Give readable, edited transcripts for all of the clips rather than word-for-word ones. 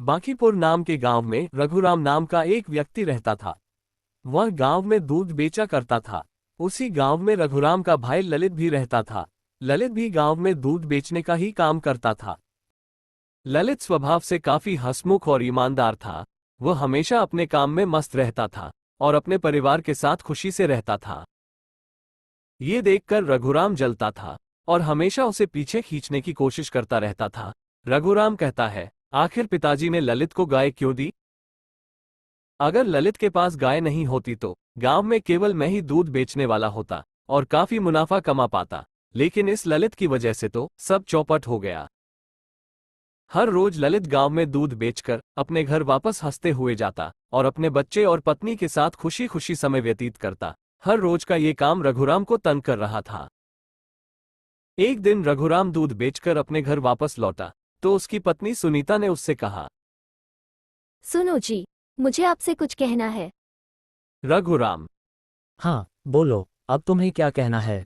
बांकीपुर नाम के गांव में रघुराम नाम का एक व्यक्ति रहता था। वह गांव में दूध बेचा करता था। उसी गांव में रघुराम का भाई ललित भी रहता था। ललित भी गांव में दूध बेचने का ही काम करता था। ललित स्वभाव से काफी हंसमुख और ईमानदार था। वह हमेशा अपने काम में मस्त रहता था और अपने परिवार के साथ खुशी से रहता था। ये देखकर रघुराम जलता था और हमेशा उसे पीछे खींचने की कोशिश करता रहता था। रघुराम कहता है, आखिर पिताजी ने ललित को गाय क्यों दी? अगर ललित के पास गाय नहीं होती तो गांव में केवल मैं ही दूध बेचने वाला होता और काफी मुनाफा कमा पाता, लेकिन इस ललित की वजह से तो सब चौपट हो गया। हर रोज ललित गांव में दूध बेचकर अपने घर वापस हंसते हुए जाता और अपने बच्चे और पत्नी के साथ खुशी खुशी समय व्यतीत करता। हर रोज का ये काम रघुराम को तंग कर रहा था। एक दिन रघुराम दूध बेचकर अपने घर वापस लौटा तो उसकी पत्नी सुनीता ने उससे कहा, सुनो जी, मुझे आपसे कुछ कहना है। रघुराम, हाँ बोलो, अब तुम्हें क्या कहना है?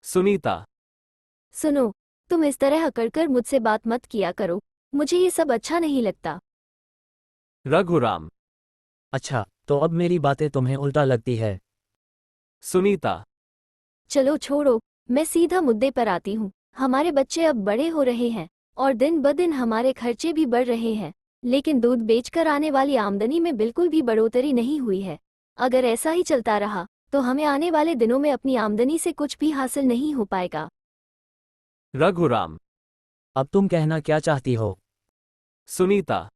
सुनीता, सुनो, तुम इस तरह अकड़कर मुझसे बात मत किया करो। मुझे ये सब अच्छा नहीं लगता। रघुराम, अच्छा, तो अब मेरी बातें तुम्हें उल्टा लगती है? सुनीता, चलो छोड़ो, मैं सीधा मुद्दे पर आती हूँ। हमारे बच्चे अब बड़े हो रहे हैं और दिन ब दिन हमारे खर्चे भी बढ़ रहे हैं, लेकिन दूध बेचकर आने वाली आमदनी में बिल्कुल भी बढ़ोतरी नहीं हुई है। अगर ऐसा ही चलता रहा तो हमें आने वाले दिनों में अपनी आमदनी से कुछ भी हासिल नहीं हो पाएगा। रघुराम, अब तुम कहना क्या चाहती हो? सुनीता,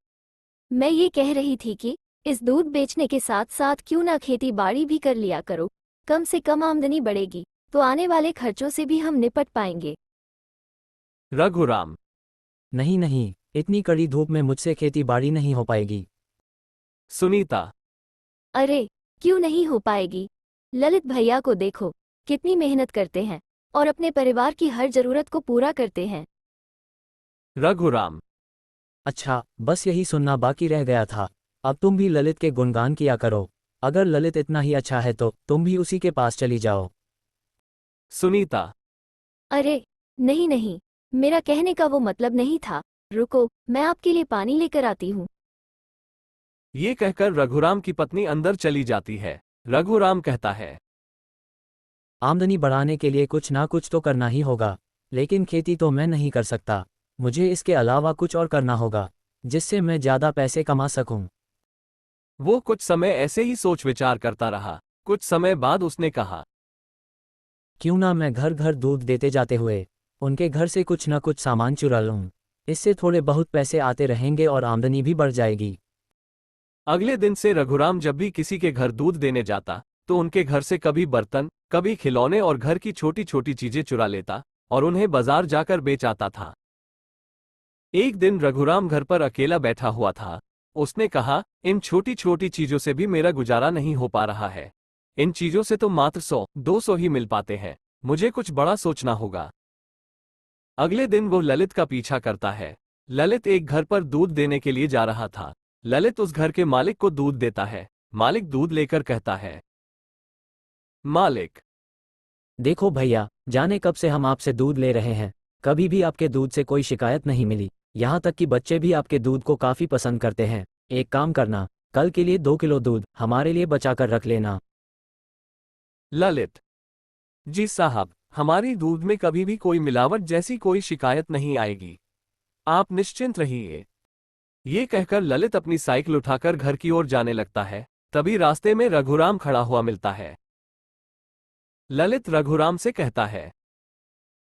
मैं ये कह रही थी कि इस दूध बेचने के साथ साथ क्यों ना खेती बाड़ी भी कर लिया करो। कम से कम आमदनी बढ़ेगी तो आने वाले खर्चों से भी हम निपट पाएंगे। रघुराम, नहीं नहीं, इतनी कड़ी धूप में मुझसे खेती बाड़ी नहीं हो पाएगी। सुनीता, अरे क्यों नहीं हो पाएगी? ललित भैया को देखो, कितनी मेहनत करते हैं और अपने परिवार की हर जरूरत को पूरा करते हैं। रघुराम, अच्छा, बस यही सुनना बाकी रह गया था। अब तुम भी ललित के गुणगान किया करो। अगर ललित इतना ही अच्छा है तो तुम भी उसी के पास चली जाओ। सुनीता, अरे नहीं नहीं, मेरा कहने का वो मतलब नहीं था। रुको, मैं आपके लिए पानी लेकर आती हूँ। ये कहकर रघुराम की पत्नी अंदर चली जाती है। रघुराम कहता है, आमदनी बढ़ाने के लिए कुछ ना कुछ तो करना ही होगा, लेकिन खेती तो मैं नहीं कर सकता। मुझे इसके अलावा कुछ और करना होगा जिससे मैं ज़्यादा पैसे कमा सकूं। वो कुछ समय ऐसे ही सोच विचार करता रहा। कुछ समय बाद उसने कहा, क्यों ना मैं घर घर दूध देते जाते हुए उनके घर से कुछ ना कुछ सामान चुरा लूं। इससे थोड़े बहुत पैसे आते रहेंगे और आमदनी भी बढ़ जाएगी। अगले दिन से रघुराम जब भी किसी के घर दूध देने जाता तो उनके घर से कभी बर्तन, कभी खिलौने और घर की छोटी छोटी चीजें चुरा लेता और उन्हें बाजार जाकर बेच आता था। एक दिन रघुराम घर पर अकेला बैठा हुआ था। उसने कहा, इन छोटी छोटी चीजों से भी मेरा गुजारा नहीं हो पा रहा है। इन चीजों से तो मात्र 100-200 ही मिल पाते हैं। मुझे कुछ बड़ा सोचना होगा। अगले दिन वो ललित का पीछा करता है। ललित एक घर पर दूध देने के लिए जा रहा था। ललित उस घर के मालिक को दूध देता है। मालिक दूध लेकर कहता है, मालिक, देखो भैया, जाने कब से हम आपसे दूध ले रहे हैं, कभी भी आपके दूध से कोई शिकायत नहीं मिली। यहाँ तक कि बच्चे भी आपके दूध को काफ़ी पसंद करते हैं। एक काम करना, कल के लिए 2 किलो दूध हमारे लिए बचा कर रख लेना। ललित, जी साहब, हमारी दूध में कभी भी कोई मिलावट जैसी कोई शिकायत नहीं आएगी। आप निश्चिंत रहिए। ये कहकर ललित अपनी साइकिल उठाकर घर की ओर जाने लगता है। तभी रास्ते में रघुराम खड़ा हुआ मिलता है। ललित रघुराम से कहता है,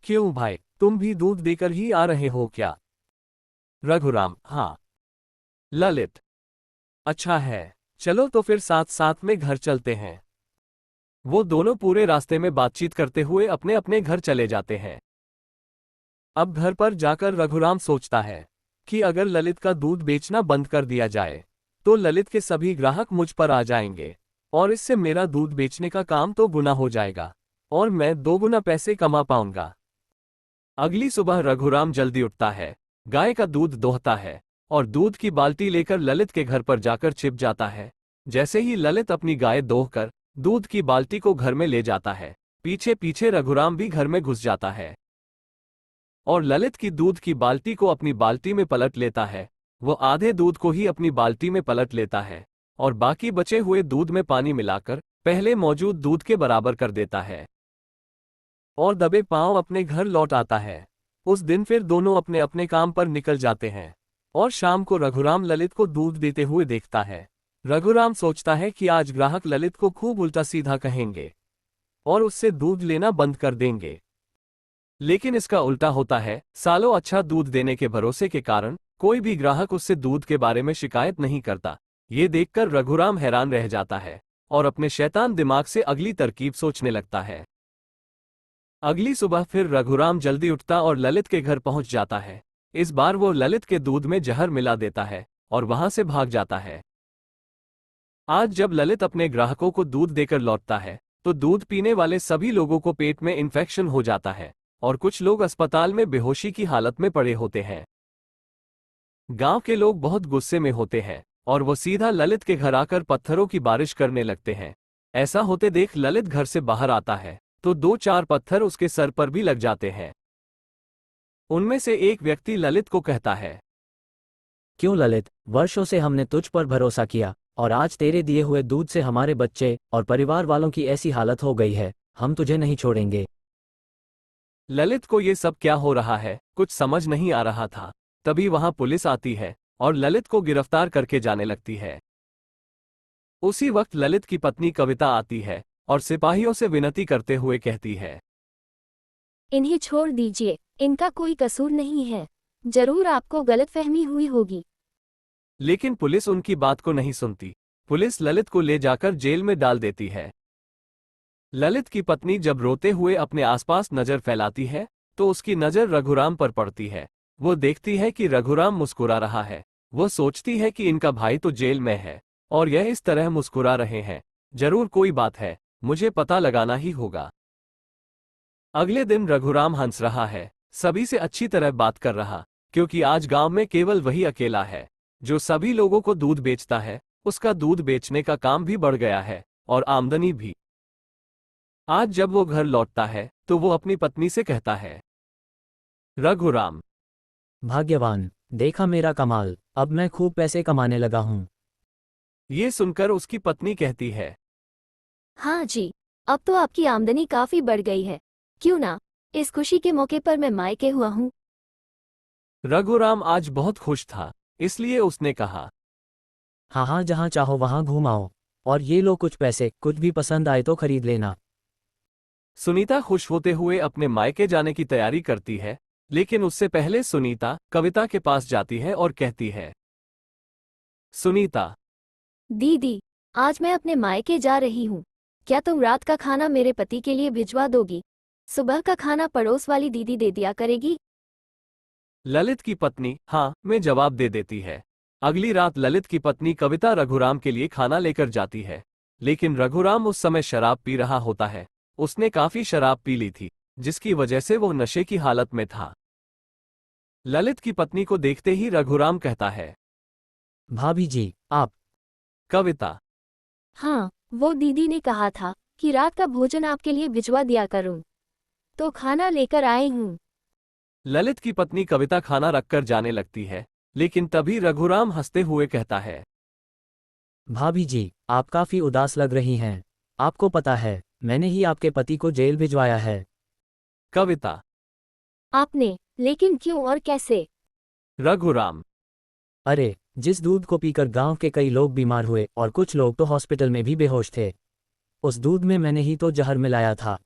क्यों भाई, तुम भी दूध देकर ही आ रहे हो क्या? रघुराम, हाँ। ललित, अच्छा है, चलो तो फिर साथ साथ में घर चलते हैं। वो दोनों पूरे रास्ते में बातचीत करते हुए अपने अपने घर चले जाते हैं। अब घर पर जाकर रघुराम सोचता है कि अगर ललित का दूध बेचना बंद कर दिया जाए तो ललित के सभी ग्राहक मुझ पर आ जाएंगे और इससे मेरा दूध बेचने का काम तो गुना हो जाएगा और मैं 2 गुना पैसे कमा पाऊंगा। अगली सुबह रघुराम जल्दी उठता है, गाय का दूध दोहता है और दूध की बाल्टी लेकर ललित के घर पर जाकर छिप जाता है। जैसे ही ललित अपनी गाय दोहकर दूध की बाल्टी को घर में ले जाता है, पीछे पीछे रघुराम भी घर में घुस जाता है और ललित की दूध की बाल्टी को अपनी बाल्टी में पलट लेता है। वो आधे दूध को ही अपनी बाल्टी में पलट लेता है और बाकी बचे हुए दूध में पानी मिलाकर पहले मौजूद दूध के बराबर कर देता है और दबे पांव अपने घर लौट आता है। उस दिन फिर दोनों अपने अपने काम पर निकल जाते हैं और शाम को रघुराम ललित को दूध देते हुए देखता है। रघुराम सोचता है कि आज ग्राहक ललित को खूब उल्टा सीधा कहेंगे और उससे दूध लेना बंद कर देंगे, लेकिन इसका उल्टा होता है। सालों अच्छा दूध देने के भरोसे के कारण कोई भी ग्राहक उससे दूध के बारे में शिकायत नहीं करता। ये देखकर रघुराम हैरान रह जाता है और अपने शैतान दिमाग से अगली तरकीब सोचने लगता है। अगली सुबह फिर रघुराम जल्दी उठता और ललित के घर पहुंच जाता है। इस बार वो ललित के दूध में जहर मिला देता है और वहां से भाग जाता है। आज जब ललित अपने ग्राहकों को दूध देकर लौटता है तो दूध पीने वाले सभी लोगों को पेट में इन्फेक्शन हो जाता है और कुछ लोग अस्पताल में बेहोशी की हालत में पड़े होते हैं। गांव के लोग बहुत गुस्से में होते हैं और वो सीधा ललित के घर आकर पत्थरों की बारिश करने लगते हैं। ऐसा होते देख ललित घर से बाहर आता है तो 2-4 पत्थर उसके सर पर भी लग जाते हैं। उनमें से एक व्यक्ति ललित को कहता है, क्यों ललित, वर्षों से हमने तुझ पर भरोसा किया और आज तेरे दिए हुए दूध से हमारे बच्चे और परिवार वालों की ऐसी हालत हो गई है, हम तुझे नहीं छोड़ेंगे। ललित को ये सब क्या हो रहा है कुछ समझ नहीं आ रहा था। तभी वहां पुलिस आती है और ललित को गिरफ्तार करके जाने लगती है। उसी वक्त ललित की पत्नी कविता आती है और सिपाहियों से विनती करते हुए कहती है, इन्हें छोड़ दीजिए, इनका कोई कसूर नहीं है। जरूर आपको गलतफहमी हुई होगी। लेकिन पुलिस उनकी बात को नहीं सुनती। पुलिस ललित को ले जाकर जेल में डाल देती है। ललित की पत्नी जब रोते हुए अपने आसपास नजर फैलाती है तो उसकी नजर रघुराम पर पड़ती है। वो देखती है कि रघुराम मुस्कुरा रहा है। वो सोचती है कि इनका भाई तो जेल में है और यह इस तरह मुस्कुरा रहे हैं, जरूर कोई बात है, मुझे पता लगाना ही होगा। अगले दिन रघुराम हंस रहा है, सभी से अच्छी तरह बात कर रहा, क्योंकि आज गांव में केवल वही अकेला है जो सभी लोगों को दूध बेचता है। उसका दूध बेचने का काम भी बढ़ गया है और आमदनी भी। आज जब वो घर लौटता है तो वो अपनी पत्नी से कहता है, रघुराम, भाग्यवान, देखा मेरा कमाल, अब मैं खूब पैसे कमाने लगा हूँ। ये सुनकर उसकी पत्नी कहती है, हाँ जी, अब तो आपकी आमदनी काफी बढ़ गई है। क्यों ना इस खुशी के मौके पर मैं मायके हुआ हूँ। रघुराम आज बहुत खुश था, इसलिए उसने कहा, हाँ हाँ, जहाँ चाहो वहाँ घूम आओ, और ये लो कुछ पैसे, कुछ भी पसंद आए तो खरीद लेना। सुनीता खुश होते हुए अपने मायके जाने की तैयारी करती है, लेकिन उससे पहले सुनीता कविता के पास जाती है और कहती है, सुनीता, दीदी, आज मैं अपने मायके जा रही हूँ। क्या तुम रात का खाना मेरे पति के लिए भिजवा दोगी? सुबह का खाना पड़ोस वाली दीदी दे दिया करेगी। ललित की पत्नी हाँ में जवाब दे देती है। अगली रात ललित की पत्नी कविता रघुराम के लिए खाना लेकर जाती है, लेकिन रघुराम उस समय शराब पी रहा होता है। उसने काफी शराब पी ली थी, जिसकी वजह से वो नशे की हालत में था। ललित की पत्नी को देखते ही रघुराम कहता है, भाभी जी, आप। कविता, हाँ, वो दीदी ने कहा था कि रात का भोजन आपके लिए भिजवा दिया करूं, तो खाना लेकर आई हूँ। ललित की पत्नी कविता खाना रखकर जाने लगती है, लेकिन तभी रघुराम हंसते हुए कहता है, भाभी जी, आप काफी उदास लग रही हैं। आपको पता है, मैंने ही आपके पति को जेल भिजवाया है। कविता, आपने? लेकिन क्यों और कैसे? रघुराम, अरे, जिस दूध को पीकर गांव के कई लोग बीमार हुए और कुछ लोग तो हॉस्पिटल में भी बेहोश थे, उस दूध में मैंने ही तो जहर मिलाया था।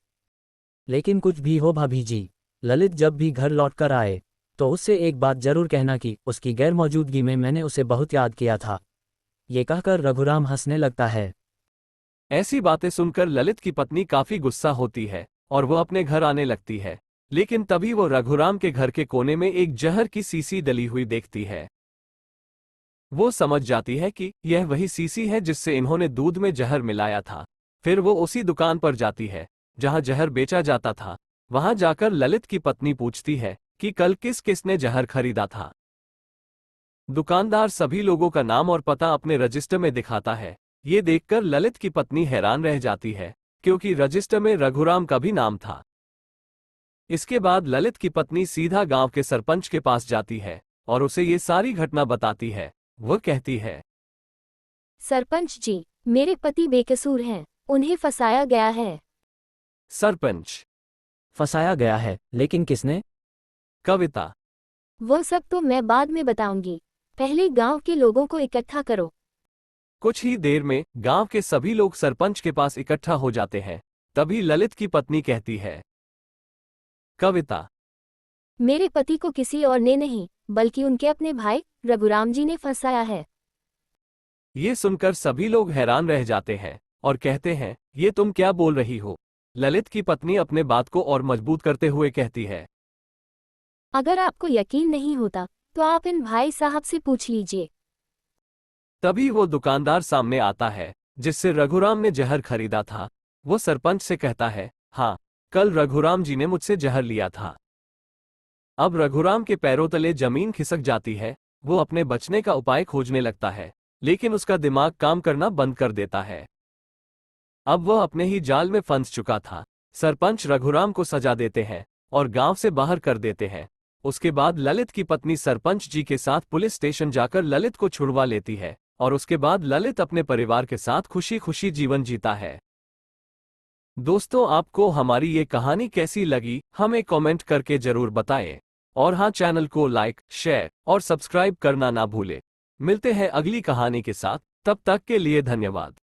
लेकिन कुछ भी हो भाभी जी, ललित जब भी घर लौटकर आए तो उससे एक बात जरूर कहना कि उसकी गैर मौजूदगी में मैंने उसे बहुत याद किया था। ये कहकर रघुराम हंसने लगता है। ऐसी बातें सुनकर ललित की पत्नी काफी गुस्सा होती है और वो अपने घर आने लगती है, लेकिन तभी वो रघुराम के घर के कोने में एक जहर की सीसी डली हुई देखती है। वो समझ जाती है कि यह वही सीसी है जिससे इन्होंने दूध में जहर मिलाया था। फिर वो उसी दुकान पर जाती है जहां जहर बेचा जाता था। वहां जाकर ललित की पत्नी पूछती है कि कल किस किसने जहर खरीदा था। दुकानदार सभी लोगों का नाम और पता अपने रजिस्टर में दिखाता है। ये देखकर ललित की पत्नी हैरान रह जाती है, क्योंकि रजिस्टर में रघुराम का भी नाम था। इसके बाद ललित की पत्नी सीधा गांव के सरपंच के पास जाती है और उसे ये सारी घटना बताती है। वह कहती है, सरपंच जी, मेरे पति बेकसूर हैं, उन्हें फंसाया गया है। सरपंच। फंसाया गया है, लेकिन किसने? कविता। वो सब तो मैं बाद में बताऊंगी, पहले गांव के लोगों को इकट्ठा करो। कुछ ही देर में गांव के सभी लोग सरपंच के पास इकट्ठा हो जाते हैं। तभी ललित की पत्नी कहती है, कविता। मेरे पति को किसी और ने नहीं, बल्कि उनके अपने भाई रघुराम जी ने फंसाया है। ये सुनकर सभी लोग हैरान रह जाते हैं और कहते हैं, ये तुम क्या बोल रही हो? ललित की पत्नी अपने बात को और मजबूत करते हुए कहती है, अगर आपको यकीन नहीं होता तो आप इन भाई साहब से पूछ लीजिए। तभी वो दुकानदार सामने आता है जिससे रघुराम ने जहर खरीदा था। वो सरपंच से कहता है, हाँ, कल रघुराम जी ने मुझसे जहर लिया था। अब रघुराम के पैरों तले जमीन खिसक जाती है। वो अपने बचने का उपाय खोजने लगता है, लेकिन उसका दिमाग काम करना बंद कर देता है। अब वह अपने ही जाल में फंस चुका था। सरपंच रघुराम को सजा देते हैं और गांव से बाहर कर देते हैं। उसके बाद ललित की पत्नी सरपंच जी के साथ पुलिस स्टेशन जाकर ललित को छुड़वा लेती है और उसके बाद ललित अपने परिवार के साथ खुशी खुशी जीवन जीता है। दोस्तों, आपको हमारी ये कहानी कैसी लगी हमें कमेंट करके जरूर बताएं। और हाँ, चैनल को लाइक, शेयर और सब्सक्राइब करना ना भूलें। मिलते हैं अगली कहानी के साथ, तब तक के लिए धन्यवाद।